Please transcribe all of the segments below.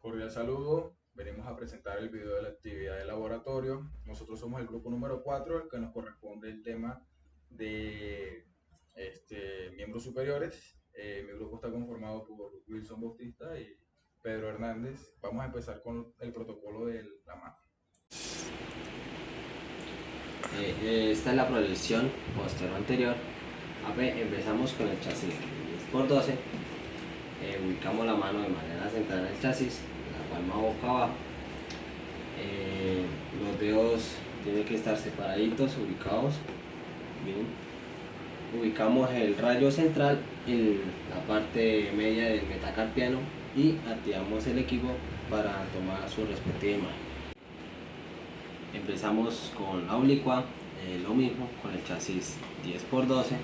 Cordial saludo, venimos a presentar el video de la actividad de laboratorio. Nosotros somos el grupo número 4, el que nos corresponde el tema de miembros superiores. Mi grupo está conformado por Wilson Bautista y Pedro Hernández. Vamos a empezar con el protocolo de la mano. Esta es la proyección posterior anterior. Empezamos con el chasis 10x12. Ubicamos la mano de manera central en el chasis, la palma boca abajo. Los dedos tienen que estar separaditos, ubicados bien. Ubicamos el rayo central en la parte media del metacarpiano y activamos el equipo para tomar su respectiva imagen. Empezamos con la oblicua, lo mismo con el chasis 10x12.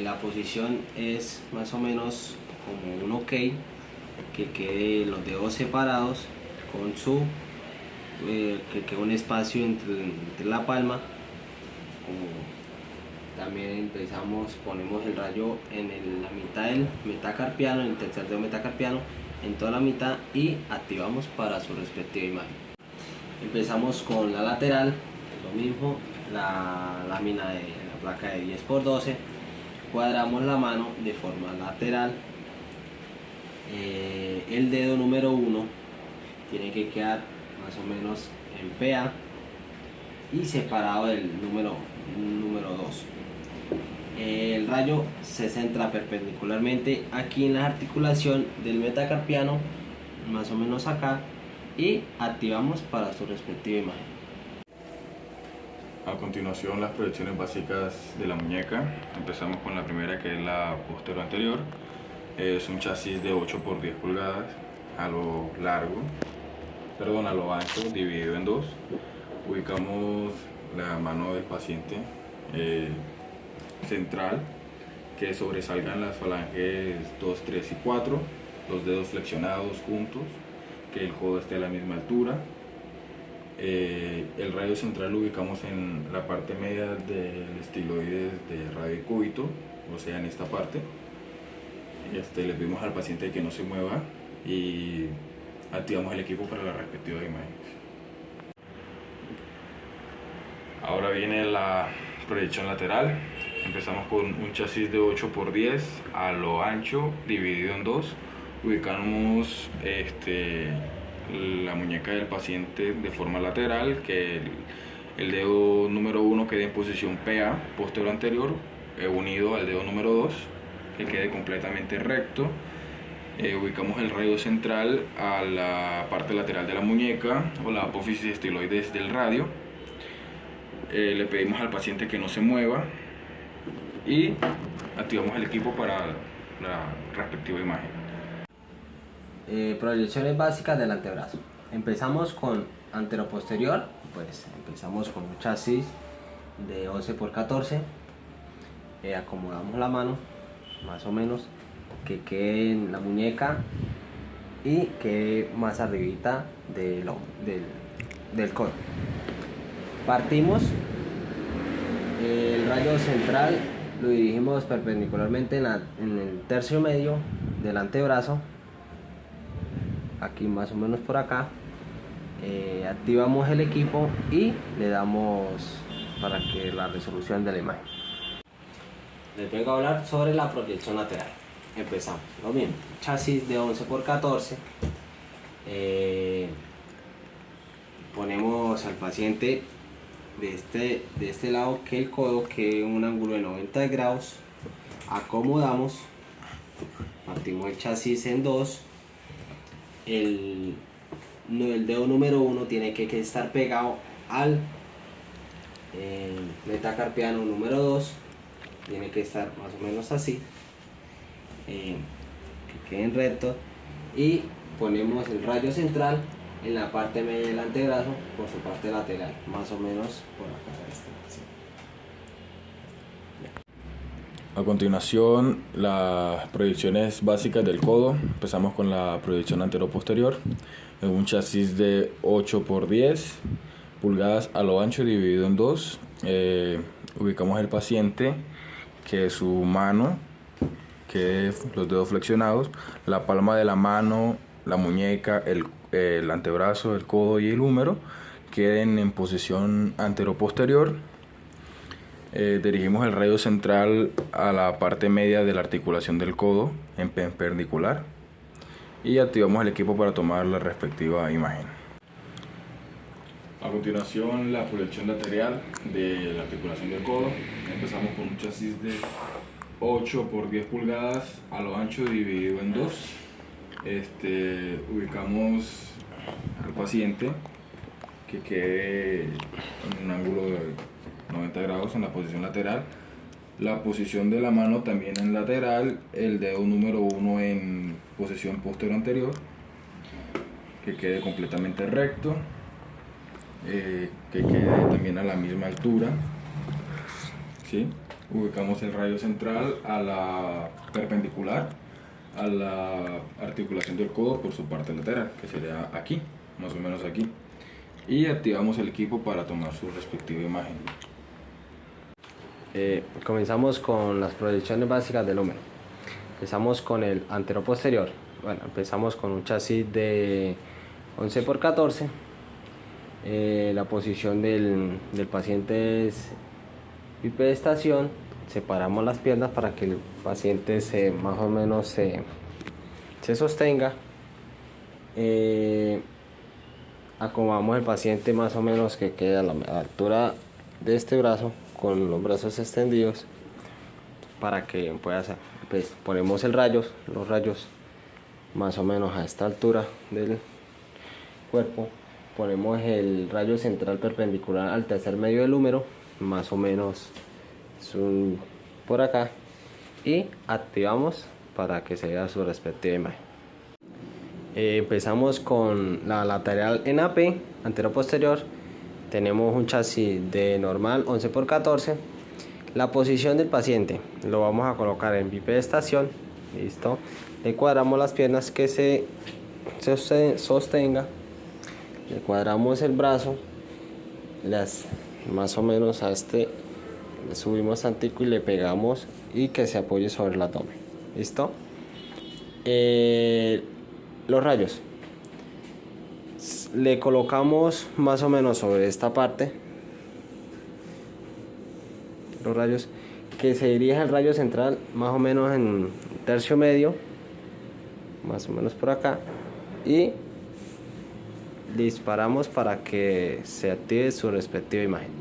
La posición es más o menos como un OK, que quede los dedos separados con que quede un espacio entre la palma. También ponemos el rayo en la mitad del metacarpiano, en el tercer dedo metacarpiano, en toda la mitad, y activamos para su respectiva imagen. Empezamos con la lateral, lo mismo, la lámina de la placa de 10x12, cuadramos la mano de forma lateral. El dedo número 1 tiene que quedar más o menos en PA y separado del número 2. El rayo se centra perpendicularmente aquí en la articulación del metacarpiano, más o menos acá, y activamos para su respectiva imagen. A continuación, las proyecciones básicas de la muñeca. Empezamos con la primera, que es la posterior anterior. Es un chasis de 8x10 pulgadas a lo ancho, dividido en dos. Ubicamos la mano del paciente central, que sobresalgan las falanges 2, 3 y 4, los dedos flexionados juntos, que el codo esté a la misma altura. El radio central lo ubicamos en la parte media del estiloides de radiocúbito, o sea, en esta parte. Le pedimos al paciente que no se mueva y activamos el equipo para las respectivas imágenes. Ahora viene la proyección lateral. Empezamos con un chasis de 8x10 a lo ancho, dividido en dos. Ubicamos la muñeca del paciente de forma lateral, que el dedo número 1 quede en posición PA, posterior anterior, unido al dedo número 2, que quede completamente recto. Ubicamos el radio central a la parte lateral de la muñeca, o la apófisis estiloides del radio. Le pedimos al paciente que no se mueva y activamos el equipo para la respectiva imagen. Proyecciones básicas del antebrazo. Empezamos con anteroposterior, pues empezamos con un chasis de 11x14. Acomodamos la mano más o menos que quede en la muñeca y quede más arribita del codo. Partimos el rayo central, lo dirigimos perpendicularmente en el tercio medio del antebrazo, aquí más o menos por acá. Activamos el equipo y le damos para que la resolución de la imagen. Les vengo a hablar sobre la proyección lateral. Empezamos, lo mismo, chasis de 11x14. Ponemos al paciente de este lado, que el codo quede en un ángulo de 90 grados. Acomodamos, partimos el chasis en dos. El dedo número 1 tiene que estar pegado al metacarpiano número 2, tiene que estar más o menos así, que queden rectos, y ponemos el rayo central en la parte media del antebrazo por su parte lateral, más o menos por acá. A continuación, las proyecciones básicas del codo. Empezamos con la proyección antero-posterior. En un chasis de 8x10 pulgadas a lo ancho, dividido en dos. Ubicamos el paciente, que su mano quede los dedos flexionados, la palma de la mano la muñeca, el antebrazo, el codo y el húmero queden en posición anteroposterior. Dirigimos el rayo central a la parte media de la articulación del codo en perpendicular y activamos el equipo para tomar la respectiva imagen. A continuación, la proyección lateral de la articulación del codo. Empezamos con un chasis de 8 por 10 pulgadas a lo ancho dividido en dos. Ubicamos al paciente que quede en un ángulo de 90 grados en la posición lateral. La posición de la mano también en lateral, el dedo número 1 en posición posterior anterior, que quede completamente recto, que quede también a la misma altura, ¿sí? Ubicamos el rayo central a la perpendicular a la articulación del codo por su parte lateral, que sería aquí, más o menos aquí, y activamos el equipo para tomar su respectiva imagen. Comenzamos con las proyecciones básicas del húmero. Empezamos con el anteroposterior. Bueno, empezamos con un chasis de 11 por 14. La posición del paciente es bipedestación. Separamos las piernas para que el paciente más o menos se sostenga. Acomodamos el paciente más o menos que quede a la altura de este brazo, con los brazos extendidos, para que pueda hacer. Pues ponemos los rayos más o menos a esta altura del cuerpo. Ponemos el rayo central perpendicular al tercer medio del húmero, más o menos por acá, y activamos para que se vea su respectiva imagen. Empezamos con la lateral en AP, anteroposterior. Tenemos un chasis de normal 11 por 14. La posición del paciente lo vamos a colocar en bipedestación. Listo. Le cuadramos las piernas que se sostenga. Le cuadramos el brazo. Más o menos a le subimos tantico y le pegamos y que se apoye sobre el abdomen. Listo. Los rayos. Le colocamos más o menos sobre esta parte los rayos, que se dirija el rayo central más o menos en tercio medio, más o menos por acá, y disparamos para que se active su respectiva imagen.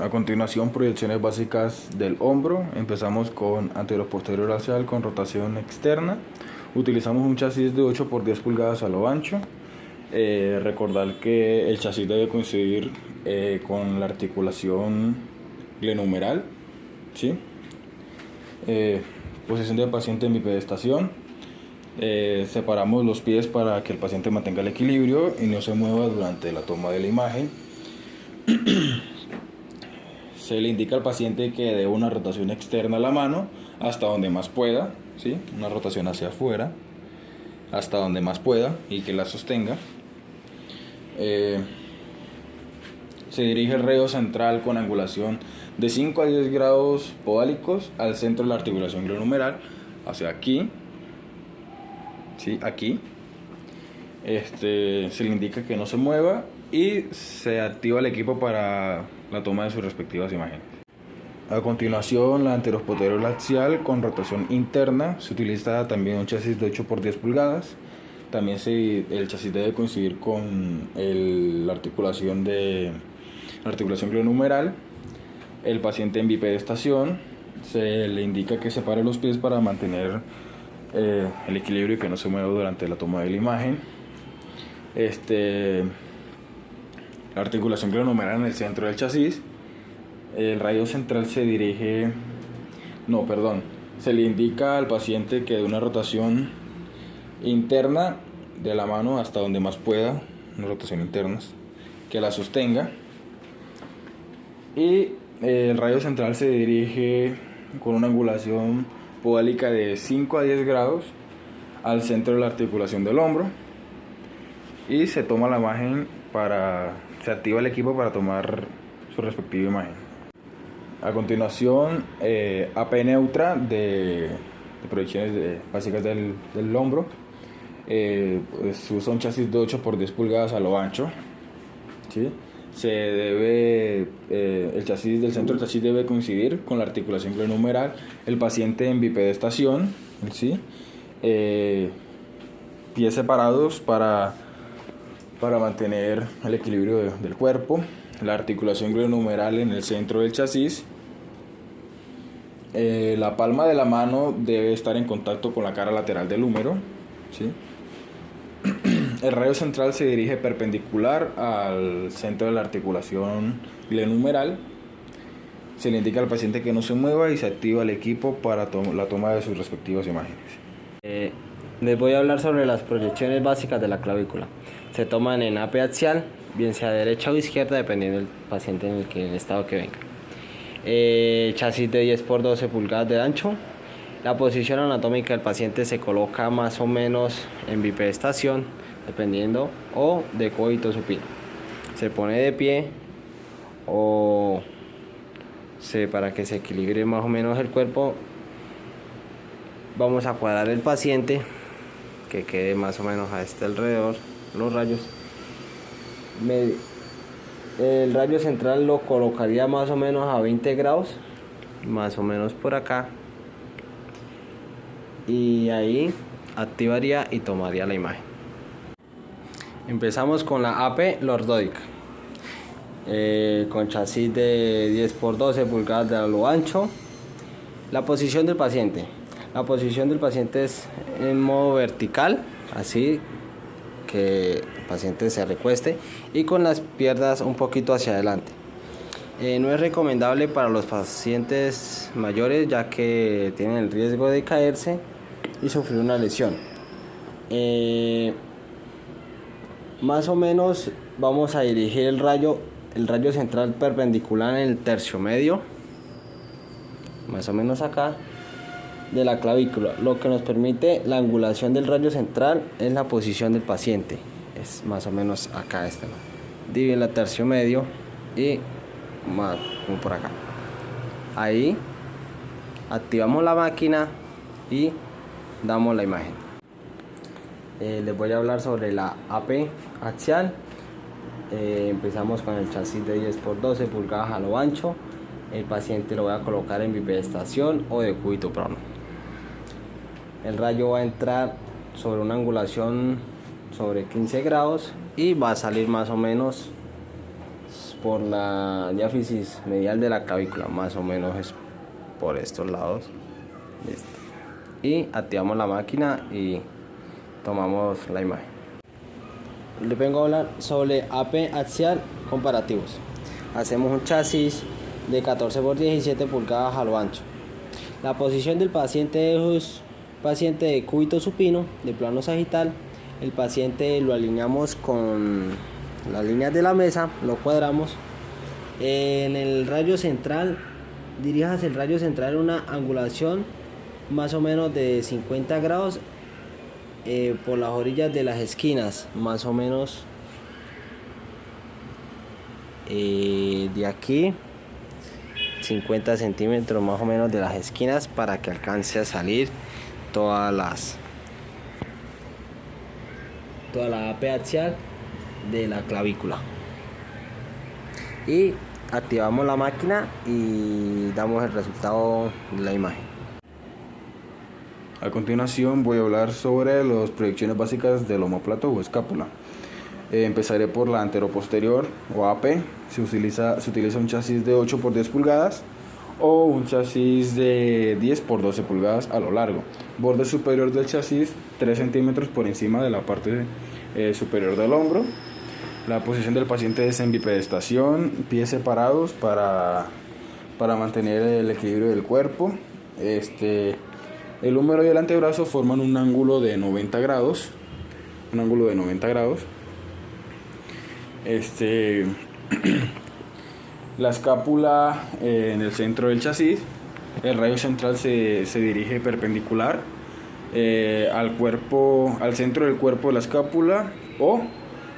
A continuación, proyecciones básicas del hombro. Empezamos con anteroposterior axial con rotación externa. Utilizamos un chasis de 8 por 10 pulgadas a lo ancho. Recordar que el chasis debe coincidir con la articulación glenohumeral, ¿sí? Posición del paciente en bipedestación. Separamos los pies para que el paciente mantenga el equilibrio y no se mueva durante la toma de la imagen. Se le indica al paciente que dé una rotación externa a la mano hasta donde más pueda, ¿sí? Una rotación hacia afuera hasta donde más pueda y que la sostenga. Se dirige el rayo central con angulación de 5 a 10 grados podálicos al centro de la articulación glenohumeral, hacia aquí, ¿sí? Aquí. Se le indica que no se mueva y se activa el equipo para la toma de sus respectivas imágenes. A continuación, la anteroposterior axial con rotación interna. Se utiliza también un chasis de 8 por 10 pulgadas. También el chasis debe coincidir con la articulación glenohumeral. El paciente en bipedestación, se le indica que separe los pies para mantener el equilibrio y que no se mueva durante la toma de la imagen. La articulación glenohumeral en el centro del chasis. El rayo central se dirige, se le indica al paciente que dé una rotación interna de la mano hasta donde más pueda, una rotación interna, que la sostenga, y el rayo central se dirige con una angulación podálica de 5 a 10 grados al centro de la articulación del hombro y se toma la imagen se activa el equipo para tomar su respectiva imagen. A continuación, AP neutra de proyecciones básicas del hombro. Pues usa un chasis de 8 por 10 pulgadas a lo ancho, ¿sí? El chasis del centro del chasis debe coincidir con la articulación glenohumeral. El paciente en bipedestación, ¿sí? Pies separados para mantener el equilibrio del cuerpo. La articulación glenohumeral en el centro del chasis. La palma de la mano debe estar en contacto con la cara lateral del húmero, ¿sí? El rayo central se dirige perpendicular al centro de la articulación glenohumeral. Se le indica al paciente que no se mueva y se activa el equipo para la toma de sus respectivas imágenes. Les voy a hablar sobre las proyecciones básicas de la clavícula. Se toman en AP axial, bien sea derecha o izquierda, dependiendo del paciente en el estado que venga. Chasis de 10 por 12 pulgadas de ancho. La posición anatómica del paciente se coloca más o menos en bipedestación, dependiendo, o de cúbito supino. Se pone de pie o para que se equilibre más o menos el cuerpo. Vamos a cuadrar el paciente que quede más o menos a este alrededor, los rayos. El rayo central lo colocaría más o menos a 20 grados, más o menos por acá, y ahí activaría y tomaría la imagen. Empezamos con la AP lordódica, con chasis de 10 por 12 pulgadas de lo ancho. La posición del paciente. La posición del paciente es en modo vertical, así que el paciente se recueste y con las piernas un poquito hacia adelante. No es recomendable para los pacientes mayores, ya que tienen el riesgo de caerse y sufrir una lesión. Más o menos vamos a dirigir el rayo central perpendicular en el tercio medio, más o menos acá, de la clavícula. Lo que nos permite la angulación del rayo central es la posición del paciente, es más o menos acá, divide el tercio medio y más como por acá. Ahí activamos la máquina y damos la imagen. Les voy a hablar sobre la AP axial. Empezamos con el chasis de 10 por 12 pulgadas a lo ancho. El paciente lo voy a colocar en bipedestación o de cúbito prono. El rayo va a entrar sobre una angulación sobre 15 grados y va a salir más o menos por la diáfisis medial de la clavícula, más o menos es por estos lados. Listo. Y activamos la máquina y tomamos la imagen. Les vengo a hablar sobre AP axial comparativos. Hacemos un chasis de 14 por 17 pulgadas a lo ancho. La posición del paciente es paciente de cúbito supino, de plano sagital. El paciente lo alineamos con las líneas de la mesa, lo cuadramos. En el rayo central, dirijas el rayo central en una angulación más o menos de 50 grados por las orillas de las esquinas, más o menos de aquí 50 centímetros más o menos de las esquinas, para que alcance a salir toda la AP axial de la clavícula. Y activamos la máquina y damos el resultado de la imagen. A continuación voy a hablar sobre las proyecciones básicas del omóplato o escápula. Empezaré por la anteroposterior o AP. Se utiliza un chasis de 8 por 10 pulgadas o un chasis de 10 por 12 pulgadas a lo largo. Borde superior del chasis 3 centímetros por encima de la parte superior del hombro. La posición del paciente es en bipedestación, pies separados para mantener el equilibrio del cuerpo. El húmero y el antebrazo forman un ángulo de 90 grados. La escápula en el centro del chasis. El rayo central se dirige perpendicular al centro del cuerpo de la escápula o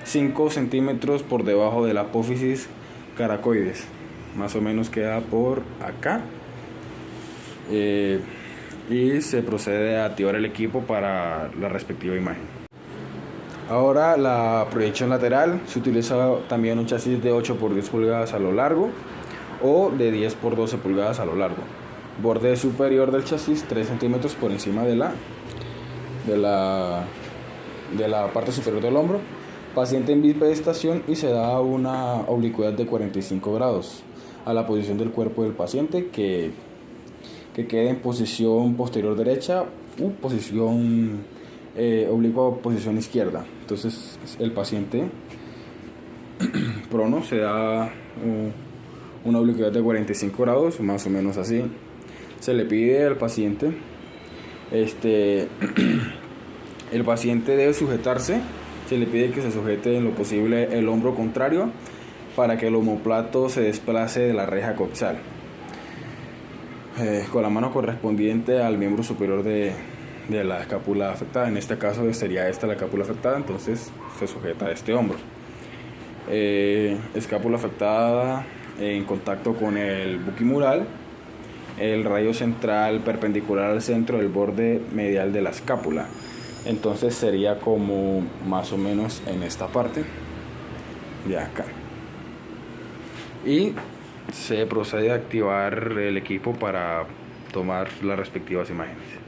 5 centímetros por debajo de la apófisis caracoides. Más o menos queda por acá. Y se procede a activar el equipo para la respectiva imagen. Ahora la proyección lateral, se utiliza también un chasis de 8 por 10 pulgadas a lo largo o de 10 por 12 pulgadas a lo largo. Borde superior del chasis 3 centímetros por encima de la parte superior del hombro. Paciente en bipedestación y se da una oblicuidad de 45 grados a la posición del cuerpo del paciente que quede en posición posterior derecha u posición oblicua o posición izquierda. Entonces el paciente prono se da una oblicuidad de 45 grados, más o menos así. Se le pide al paciente, el paciente debe sujetarse, se le pide que se sujete en lo posible el hombro contrario para que el omóplato se desplace de la reja coxal, con la mano correspondiente al miembro superior de la escápula afectada. En este caso sería esta la escápula afectada, entonces se sujeta a este hombro. Escápula afectada en contacto con el buquimural, el rayo central perpendicular al centro del borde medial de la escápula. Entonces sería como más o menos en esta parte de acá. Y se procede a activar el equipo para tomar las respectivas imágenes.